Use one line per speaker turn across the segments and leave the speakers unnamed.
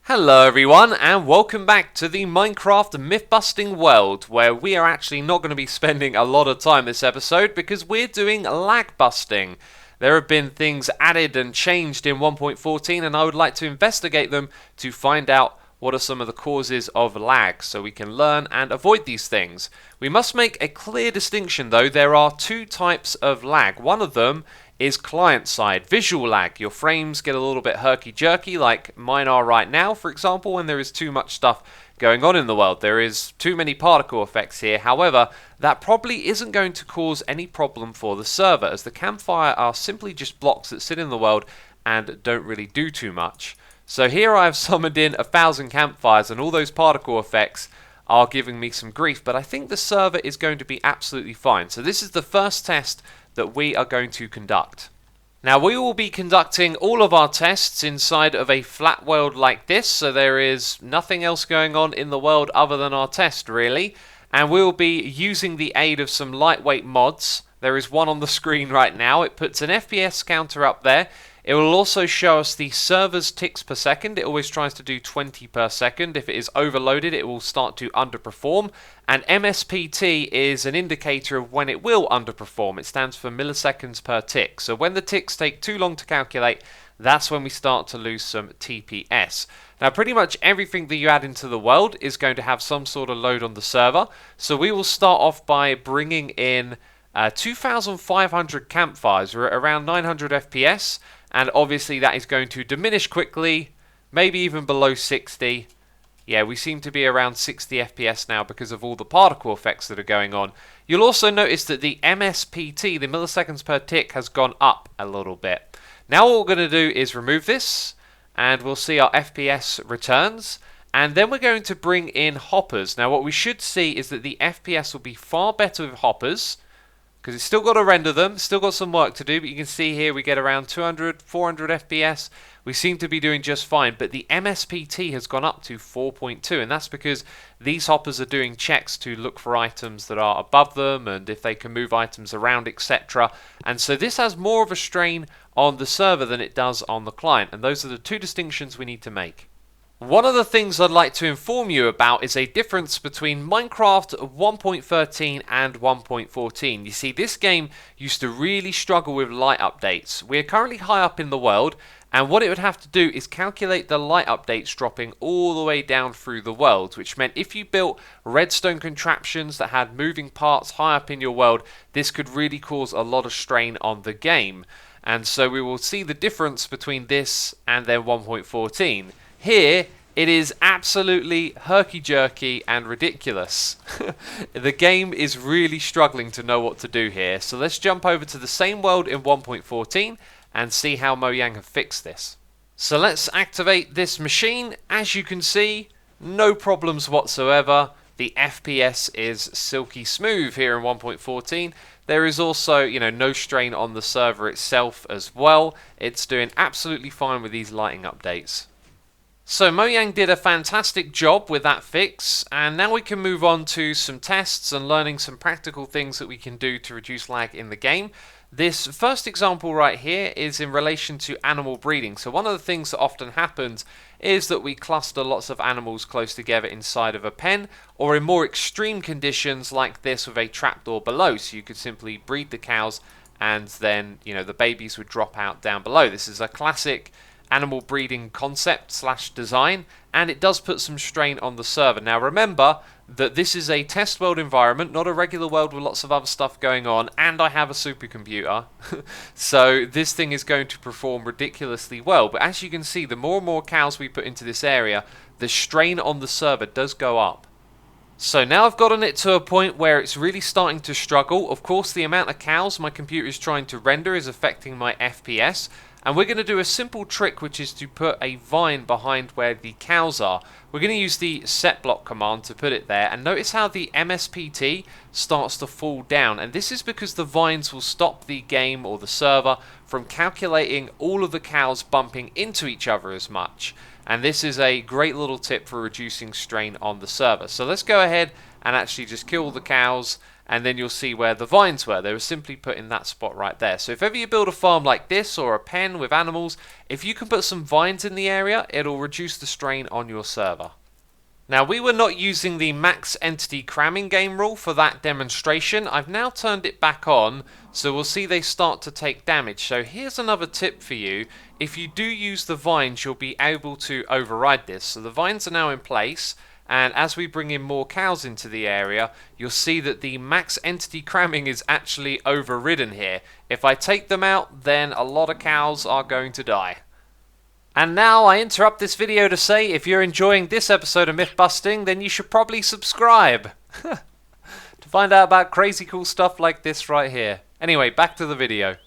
Hello everyone and welcome back to the Minecraft myth-busting world, where we are actually not going to be spending a lot of time this episode because we're doing lag busting. There have been things added and changed in 1.14 and I would like to investigate them to find out what are some of the causes of lag so we can learn and avoid these things. We must make a clear distinction though. There are two types of lag. One of them is client-side visual lag. Your frames get a little bit herky-jerky like mine are right now, for example, when there is too much stuff going on in the world. There is too many particle effects here. However, that probably isn't going to cause any problem for the server, as the campfire are simply just blocks that sit in the world and don't really do too much. So here I have summoned in 1,000 campfires and all those particle effects are giving me some grief, but I think the server is going to be absolutely fine. So this is the first test that we are going to conduct. Now we will be conducting all of our tests inside of a flat world like this, so there is nothing else going on in the world other than our test really, and we will be using the aid of some lightweight mods. There is one on the screen right now. It puts an FPS counter up there. It will also show us the server's ticks per second. It always tries to do 20 per second. If it is overloaded, it will start to underperform. And MSPT is an indicator of when it will underperform. It stands for milliseconds per tick. So when the ticks take too long to calculate, that's when we start to lose some TPS. Now pretty much everything that you add into the world is going to have some sort of load on the server. So we will start off by bringing in 2,500 campfires. We're at around 900 FPS. And obviously that is going to diminish quickly, maybe even below 60. Yeah, we seem to be around 60 FPS now because of all the particle effects that are going on. You'll also notice that the MSPT, the milliseconds per tick, has gone up a little bit. Now what we're going to do is remove this, and we'll see our FPS returns. And then we're going to bring in hoppers. Now what we should see is that the FPS will be far better with hoppers, because it's still got to render them, still got some work to do, but you can see here we get around 200, 400 FPS. We seem to be doing just fine, but the MSPT has gone up to 4.2, and that's because these hoppers are doing checks to look for items that are above them, and if they can move items around, etc. And so this has more of a strain on the server than it does on the client, and those are the two distinctions we need to make. One of the things I'd like to inform you about is a difference between Minecraft 1.13 and 1.14. You see, this game used to really struggle with light updates. We're currently high up in the world, and what it would have to do is calculate the light updates dropping all the way down through the world, which meant if you built redstone contraptions that had moving parts high up in your world, this could really cause a lot of strain on the game. And so we will see the difference between this and then 1.14. Here, it is absolutely herky-jerky and ridiculous. The game is really struggling to know what to do here. So let's jump over to the same world in 1.14 and see how Mojang have fixed this. So let's activate this machine. As you can see, no problems whatsoever. The FPS is silky smooth here in 1.14. There is also, no strain on the server itself as well. It's doing absolutely fine with these lighting updates. So Mojang did a fantastic job with that fix, and now we can move on to some tests and learning some practical things that we can do to reduce lag in the game. This first example right here is in relation to animal breeding. So one of the things that often happens is that we cluster lots of animals close together inside of a pen, or in more extreme conditions like this with a trapdoor below. So you could simply breed the cows and then, the babies would drop out down below. This is a classic animal breeding concept slash design, and it does put some strain on the server. Now remember that this is a test world environment, not a regular world with lots of other stuff going on, and I have a supercomputer. So this thing is going to perform ridiculously well. But as you can see, the more and more cows we put into this area, the strain on the server does go up. So now I've gotten it to a point where it's really starting to struggle. Of course, the amount of cows my computer is trying to render is affecting my FPS. And we're going to do a simple trick, which is to put a vine behind where the cows are. We're going to use the setBlock command to put it there. And notice how the MSPT starts to fall down. And this is because the vines will stop the game or the server from calculating all of the cows bumping into each other as much. And this is a great little tip for reducing strain on the server. So let's go ahead and actually just kill the cows and then you'll see where the vines were. They were simply put in that spot right there. So if ever you build a farm like this or a pen with animals, if you can put some vines in the area, it'll reduce the strain on your server. Now, we were not using the max entity cramming game rule for that demonstration. I've now turned it back on, so we'll see they start to take damage. So here's another tip for you. If you do use the vines, you'll be able to override this. So the vines are now in place, and as we bring in more cows into the area, you'll see that the max entity cramming is actually overridden here. If I take them out, then a lot of cows are going to die. And now I interrupt this video to say if you're enjoying this episode of Myth Busting, then you should probably subscribe to find out about crazy cool stuff like this right here. Anyway, back to the video.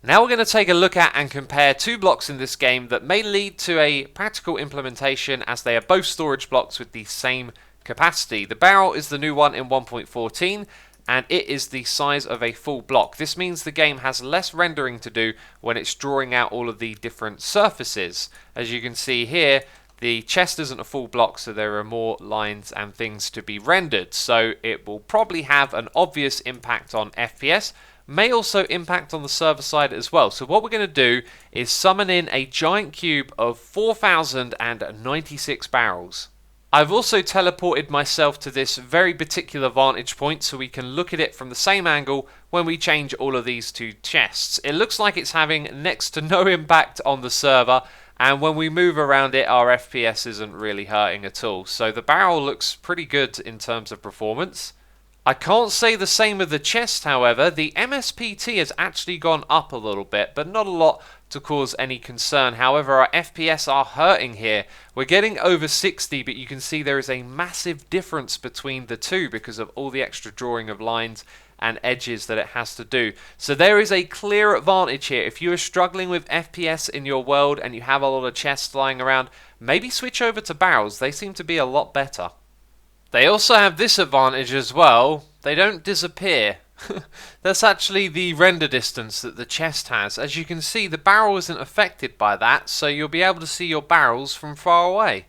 Now we're going to take a look at and compare two blocks in this game that may lead to a practical implementation, as they are both storage blocks with the same capacity. The barrel is the new one in 1.14. and it is the size of a full block. This means the game has less rendering to do when it's drawing out all of the different surfaces. As you can see here, the chest isn't a full block, so there are more lines and things to be rendered. So it will probably have an obvious impact on FPS, may also impact on the server side as well. So what we're going to do is summon in a giant cube of 4,096 barrels. I've also teleported myself to this very particular vantage point so we can look at it from the same angle when we change all of these two chests. It looks like it's having next to no impact on the server, and when we move around it, our FPS isn't really hurting at all. So the barrel looks pretty good in terms of performance. I can't say the same of the chest, however. The MSPT has actually gone up a little bit, but not a lot to cause any concern. However, our FPS are hurting here. We're getting over 60, but you can see there is a massive difference between the two because of all the extra drawing of lines and edges that it has to do. So there is a clear advantage here. If you are struggling with FPS in your world and you have a lot of chests lying around, maybe switch over to barrels. They seem to be a lot better. They also have this advantage as well. They don't disappear. That's actually the render distance that the chest has. As you can see, the barrel isn't affected by that, so you'll be able to see your barrels from far away.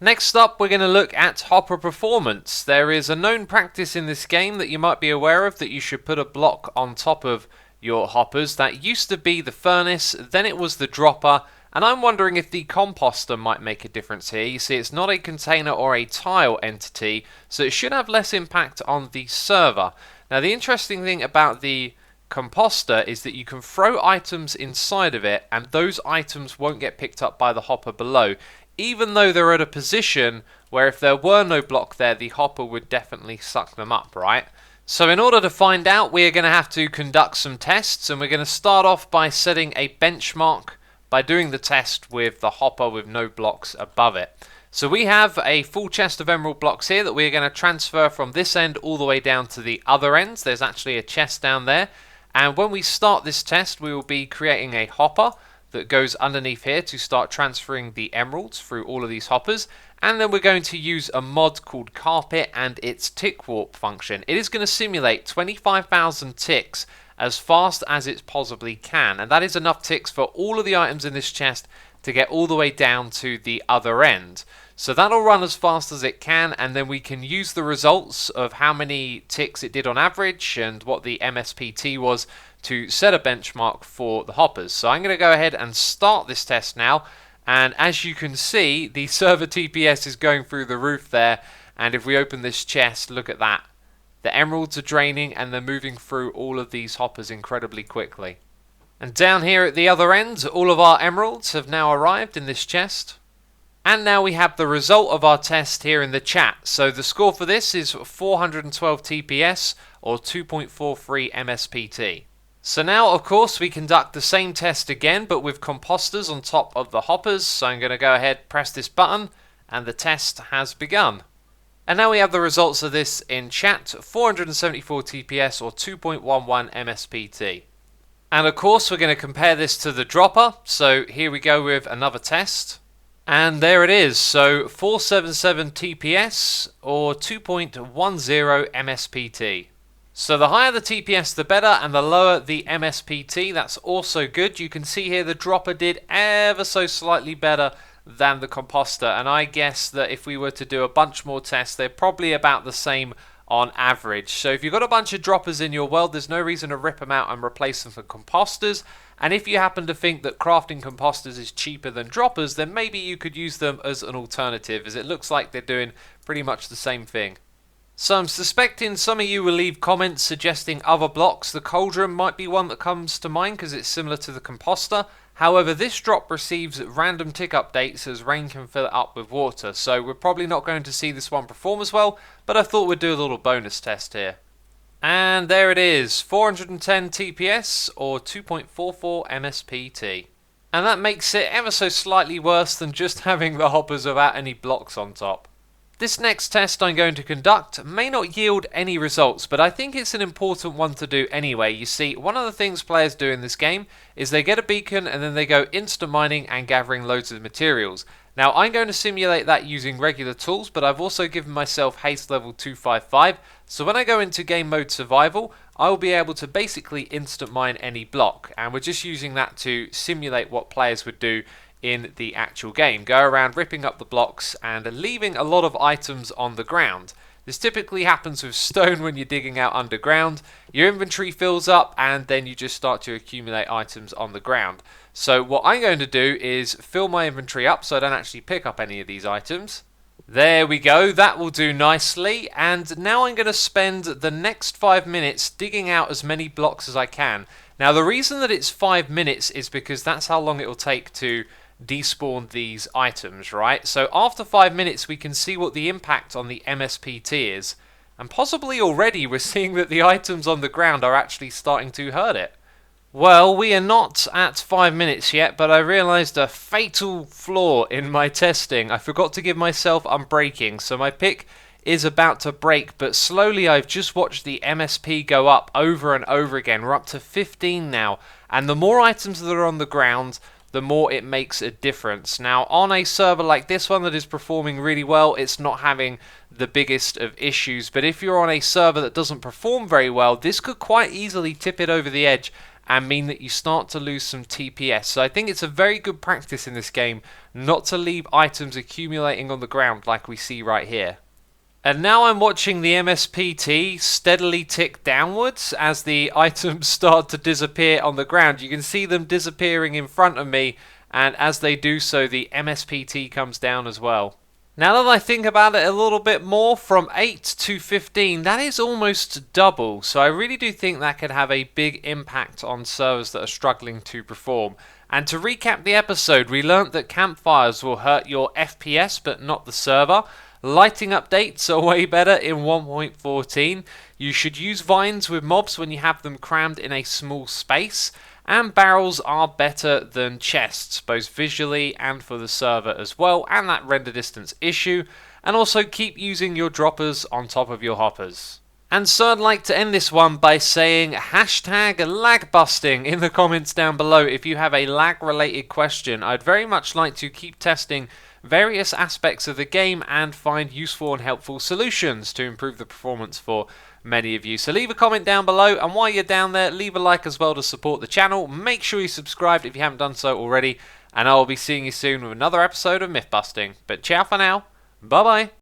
Next up, we're going to look at hopper performance. There is a known practice in this game that you might be aware of, that you should put a block on top of your hoppers. That used to be the furnace, then it was the dropper, and I'm wondering if the composter might make a difference here. You see, it's not a container or a tile entity, so it should have less impact on the server. Now, the interesting thing about the composter is that you can throw items inside of it, and those items won't get picked up by the hopper below, even though they're at a position where if there were no block there, the hopper would definitely suck them up, right? So in order to find out, we're going to have to conduct some tests, and we're going to start off by setting a benchmark by doing the test with the hopper with no blocks above it. So we have a full chest of emerald blocks here that we're going to transfer from this end all the way down to the other ends. There's actually a chest down there, and when we start this test, we will be creating a hopper that goes underneath here to start transferring the emeralds through all of these hoppers. And then we're going to use a mod called Carpet and its tick warp function. It is going to simulate 25,000 ticks as fast as it possibly can, and that is enough ticks for all of the items in this chest to get all the way down to the other end. So that'll run as fast as it can, and then we can use the results of how many ticks it did on average and what the MSPT was to set a benchmark for the hoppers. So I'm going to go ahead and start this test now, and as you can see, the server TPS is going through the roof there, and if we open this chest, look at that. The emeralds are draining and they're moving through all of these hoppers incredibly quickly. And down here at the other end, all of our emeralds have now arrived in this chest. And now we have the result of our test here in the chat. So the score for this is 412 TPS or 2.43 MSPT. So now, of course, we conduct the same test again, but with composters on top of the hoppers. So I'm going to go ahead, press this button, and the test has begun. And now we have the results of this in chat, 474 TPS or 2.11 MSPT. And of course we're going to compare this to the dropper, so here we go with another test. And there it is, so 477 TPS or 2.10 MSPT. So the higher the TPS the better, and the lower the MSPT, that's also good. You can see here the dropper did ever so slightly better than the composter, and I guess that if we were to do a bunch more tests, they're probably about the same on average. So if you've got a bunch of droppers in your world, there's no reason to rip them out and replace them for composters. And if you happen to think that crafting composters is cheaper than droppers, then maybe you could use them as an alternative, as it looks like they're doing pretty much the same thing. So I'm suspecting some of you will leave comments suggesting other blocks. The cauldron might be one that comes to mind because it's similar to the composter. However, this drop receives random tick updates as rain can fill it up with water, so we're probably not going to see this one perform as well, but I thought we'd do a little bonus test here. And there it is, 410 TPS or 2.44 MSPT. And that makes it ever so slightly worse than just having the hoppers without any blocks on top. This next test I'm going to conduct may not yield any results, but I think it's an important one to do anyway. You see, one of the things players do in this game is they get a beacon and then they go instant mining and gathering loads of materials. Now I'm going to simulate that using regular tools, but I've also given myself haste level 255, so when I go into game mode survival, I will be able to basically instant mine any block, and we're just using that to simulate what players would do in the actual game. Go around ripping up the blocks and leaving a lot of items on the ground. This typically happens with stone when you're digging out underground. Your inventory fills up and then you just start to accumulate items on the ground. So what I'm going to do is fill my inventory up so I don't actually pick up any of these items. There we go, that will do nicely. And now I'm going to spend the next 5 minutes digging out as many blocks as I can. Now the reason that it's 5 minutes is because that's how long it will take to despawn these items, right? So after 5 minutes we can see what the impact on the MSPT is, and possibly already we're seeing that the items on the ground are actually starting to hurt it. Well, we are not at 5 minutes yet, but I realised a fatal flaw in my testing. I forgot to give myself unbreaking, so my pick is about to break, but slowly I've just watched the MSP go up over and over again. We're up to 15 now, and the more items that are on the ground, the more it makes a difference. Now, on a server like this one that is performing really well, it's not having the biggest of issues. But if you're on a server that doesn't perform very well, this could quite easily tip it over the edge and mean that you start to lose some TPS. So I think it's a very good practice in this game not to leave items accumulating on the ground like we see right here. And now I'm watching the MSPT steadily tick downwards as the items start to disappear on the ground. You can see them disappearing in front of me, and as they do so, the MSPT comes down as well. Now that I think about it a little bit more, from 8 to 15, that is almost double. So I really do think that could have a big impact on servers that are struggling to perform. And to recap the episode, we learnt that campfires will hurt your FPS but not the server. Lighting updates are way better in 1.14. You should use vines with mobs when you have them crammed in a small space. And barrels are better than chests, both visually and for the server as well, and that render distance issue. And also keep using your droppers on top of your hoppers. And so I'd like to end this one by saying hashtag lag busting in the comments down below if you have a lag related question. I'd very much like to keep testing various aspects of the game and find useful and helpful solutions to improve the performance for many of you. So leave a comment down below, and while you're down there, leave a like as well to support the channel. Make sure you subscribe if you haven't done so already, and I will be seeing you soon with another episode of Myth Busting. But ciao for now, bye bye.